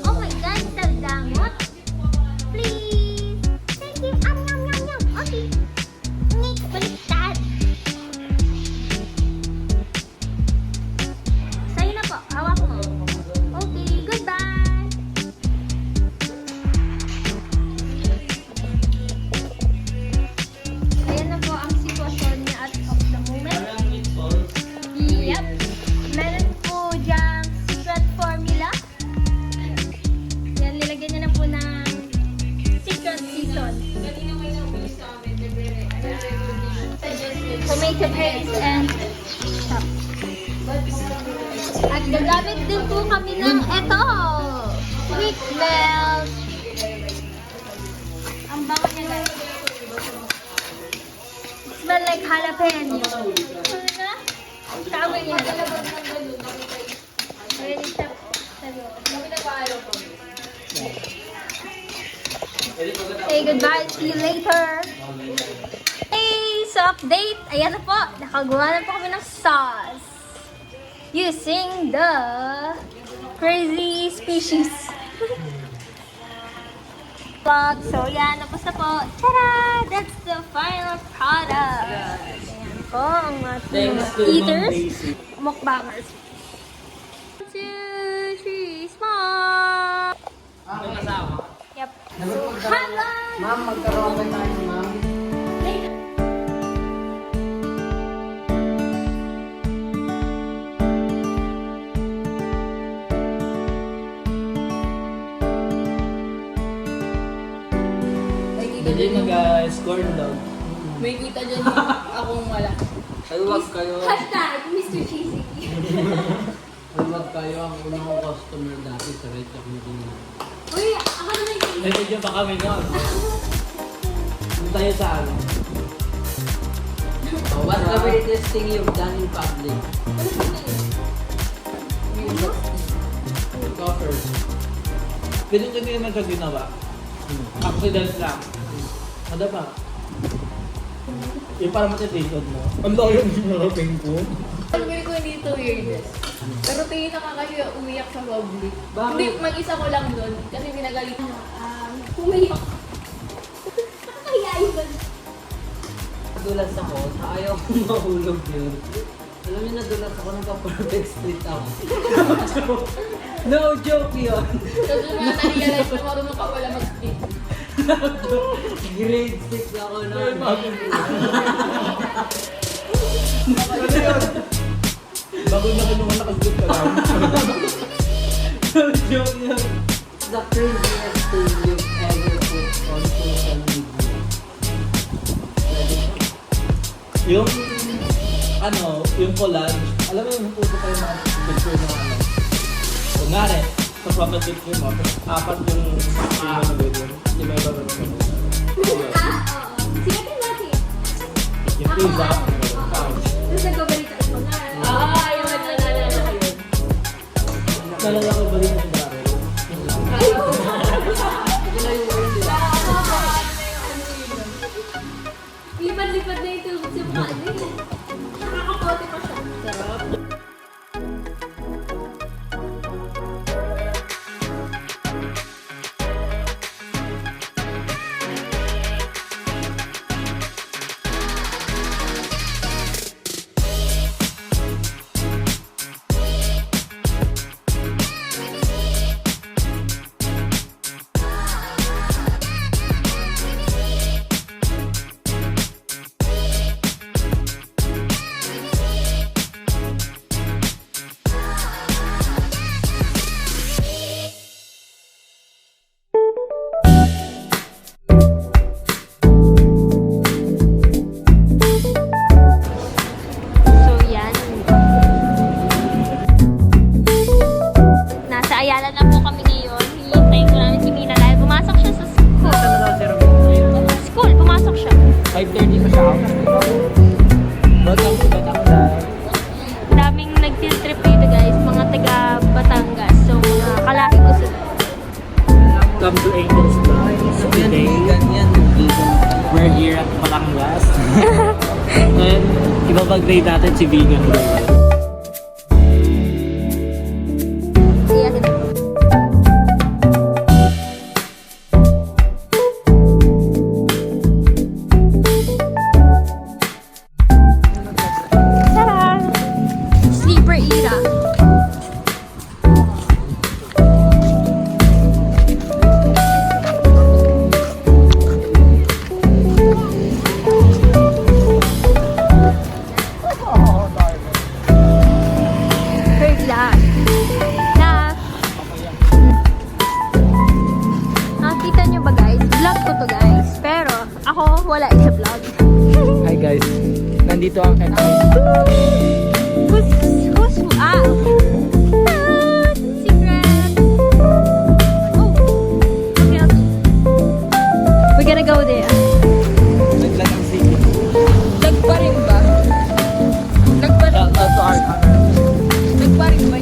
Oh my God, saldangot. Please. Thank you. Yum, yum, yum. Okay. Next, baliktad. Sa'yo na po. Hawak mo. Okay, goodbye. Ayan na po ang sitwasyon niya at of the moment. Yep. Meron po diyang secret formula. Yan, nilagyan niya na po ng secret season. Tomato paste and chop. At gagamit din po kami ng eto. Sweet melt. Ang bango niya, guys. Smell like jalapeno. Ano na? Tawin niya na. Ready, chop. Say goodbye. See you later. Hey, so update. Ayan na po. Nakagawa na po kami ng sauce. Using the crazy species. So, yan. Tapos na po. Tada! That's the final product. Ayan po ang ating mga eaters. Mukbangers. 1, 2, 3, small! Yep. Hello! Ma'am, magkaroon ba tayo, ma'am? Hindi na guys, corn dog. May kita dyan yung akong wala. Huwag kayo. Hashtag Mr. Cheesy. Huwag kayo. Ang unang kong customer dati sa Red Jack na tingnan. Uy, ako na may cheesy. May video pa kami nun. Doon tayo sa ano. What's the greatest thing you've done in public? Go first. Ganun kasi naman siya ginawa. Accident lang. Ano ba? Yung parang matitikod mo. Ang laki yung sinarapin ko. Sabi ko hindi ito weirdness. Pero tingin na kasi umiyak sa public. Bakit? Hindi, mag-isa ko lang doon. Kasi pinagalit niya. Umiyak. Nakakahiya yun ba? Nadulas ako. Sa ayaw kong mahulog yun. Alam niyo, nadulas ako. Nagka-perfect split ako. No joke yun. Tapos yung mga na-realize na marunong ka wala mag-split. Grade 6 ako noon. Bago na ko naman nakagut ka lang. Joke yun. The craziest thing you've ever put on social media. Yung, ano, yung collage. Alam mo yung puto kayo mga picture ng ano. Kunwari, sa profile picture mo, apat yung na video. Hindi may iba ba naman. Oo. Sige natin. Yung pizza. Tapos nagbabalita ko na. Ayun, nalala ko yun. Nalala ko ba rin yung barrel? Welcome to Angel's Vlog. Today, we're here at Batangas. And ibabag-grade natin si Vegan Girl. Tara! Sleeper era. Heard lang. Na. Nakita nyo ba guys? Vlog ko to guys. Pero ako wala sa vlog. Hi guys, nandito ang Who's ah? Secret. Oh. Okay. We're gonna go there. Naglag ang sige. Lag pa rin ba? Lag pa rin. Shout out to our camera. Lag pa rin ba?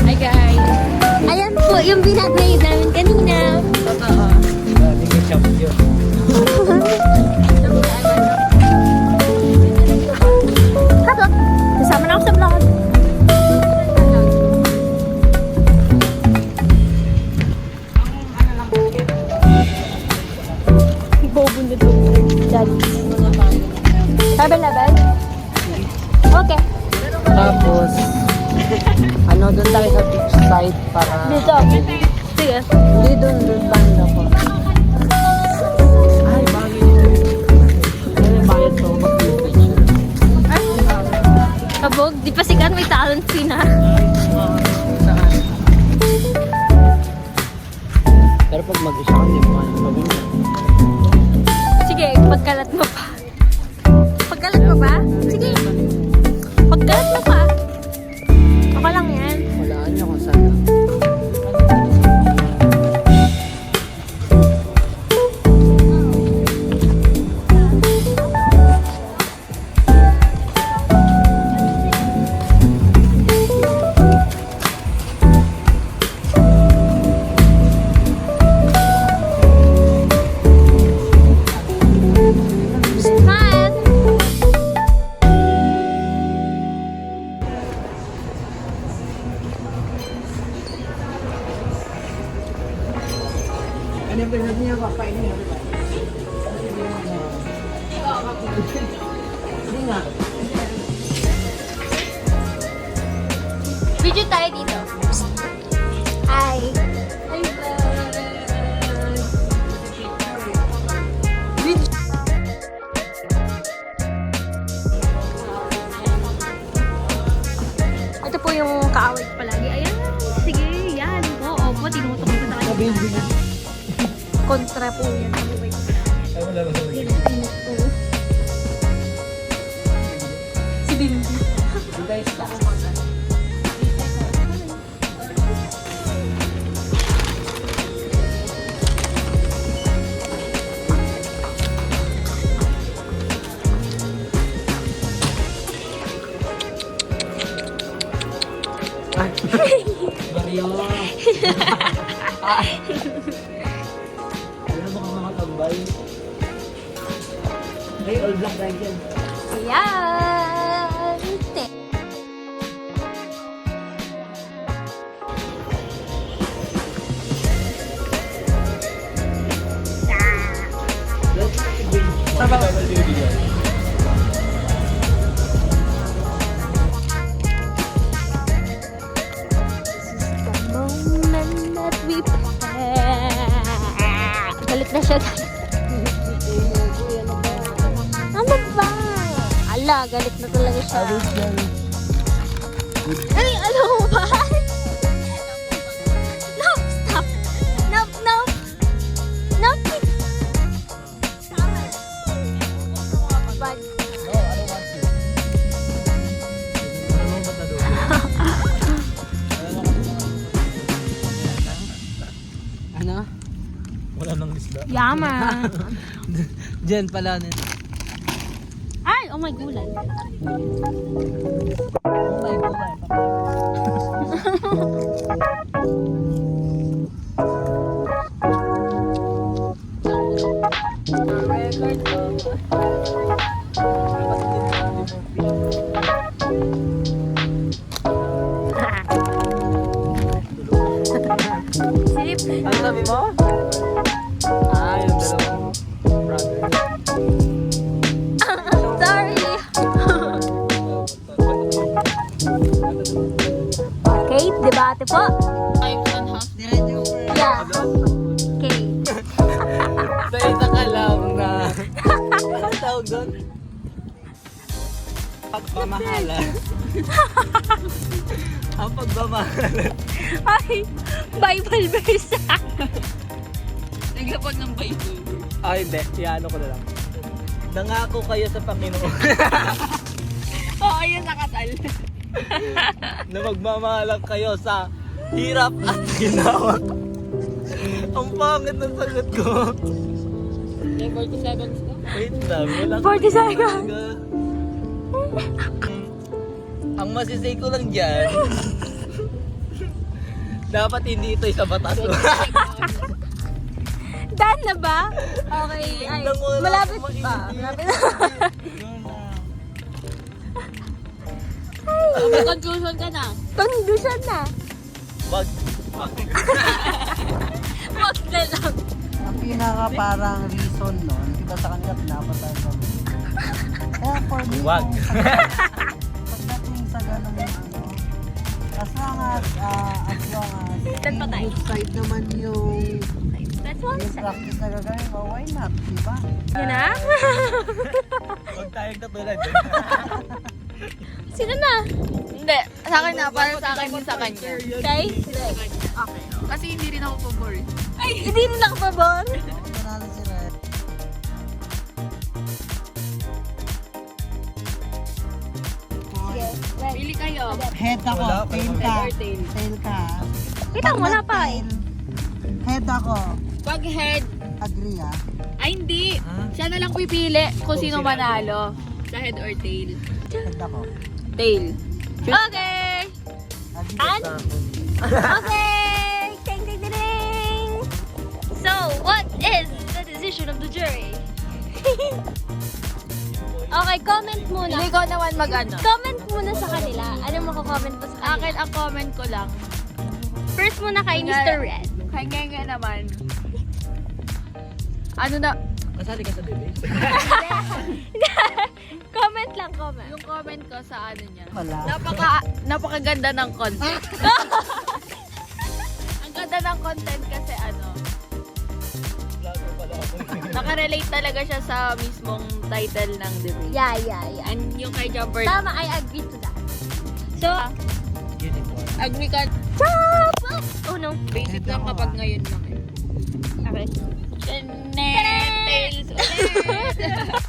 Hi guys. Ayan po yung binagrade namin kanina. Totoo. Hindi ka champion. Katot, kasama na ako sa vlog. Bobo na to. Daddy. 7-Eleven? Okay. Tapos, doon tayo sa beach side para... Dito. Sige. Hindi doon banda ko. Ay, bagay yun. May bayad ko mag-picture. Kabog, di pa sikat may talent fee na. Saan? Pero pag mag-isa ka, hindi mo kaya gawin. Sige, pagkalat mo pa. Pagkalat mo pa? Sige. Pagkalat mo pa. Ako lang yan. Walaan niyo kung saan. Smile. Hindi nga. Video tayo dito. Hi. Video. Ito po yung kaaway ko palagi. Ayan. Sige, yan. Oo, opo. Tinutok ko sa kanya. Kontra po yan. Ay, wala ba sa mga? Si Bimbi. Guys, lang. Baryo. Alam mo kung makatambay. Hey, all black tayo dyan. Ayan. Moment that we galit na siya. Ano ba? Ala, galit na talaga siya. Ay, ano ba? No, stop. No, no. No, please. Bad. Ano? Wala nang isda. Yaman. Diyan pala nito. Ay, oh my gulay. Silip. Ano sabi mo? Ah, yung dalawang brother. Sorry. Kate, debate po. 5.5. Yeah. Kate. Sa isa ka lang na... Ano tawag doon? Pagmamahalan. Ang pagmamahalan. Ay, Bible verse. Naglapag ng Bible. Ah, hindi. Iano ko na lang. Nangako kayo sa Panginoon Oo, ayun nakatal. na magmamahalan kayo sa hirap at ginawa. Ang pangit ng sagot ko. May 40 seconds na. Wait lang, wala 40 seconds. Ang masisay ko lang dyan, dapat hindi ito sa batas. Done na ba? Okay. Ay, malapit pa. Malapit na. May conclusion ka na. Conclusion na. Wag. Wag na lang. Ang pinaka parang reason nun, iba sa kanila pinapatay kami. Kaya for me, Wag. pagdating sa ganung ano, as long as Saan patay? good side naman yung That's one side. practice na gagawin mo, why not, diba? Yan na? Huwag tayong katulad. Sino na? Hindi, sa akin na. Para sa akin yung sa kanya. Kay? Okay. Kasi hindi rin ako pabor. Ay, hindi mo nakapabon? Panalo si Red. Sige, well, Pili kayo. Head ako, Wala, tail wala. ka. Head or tail? Tail ka. Kita mo, wala pa eh. Head ako. Pag head, Agree ah. ay hindi. Huh? Siya na lang pipili kung Kung sino sino manalo. Sa head or tail. Head ako. Tail. Okay! Agree. And? Okay! Ding, ding, ding, ding! So, what is the decision of the jury? Okay, comment muna. Hindi ko naman mag-ano. Comment muna sa kanila. Anong mako-comment mo sa Akin, kanila? ang comment ko lang. First muna kay Mr. Red. Kanya naman. Ano na, Kasali ka sa bebe? Comment lang, comment. yung comment ko sa ano niya. Wala. Napakaganda ng content. Ang ganda ng content kasi ano, Vlogger pala ako. nakarelate talaga siya sa mismong title ng debate. Yeah. And yung kay Jumper, Tama, I agree to that. So, Uniform. agree ka, chop! Oh no. basic lang kapag ngayon lang. Okay. Tails ulit!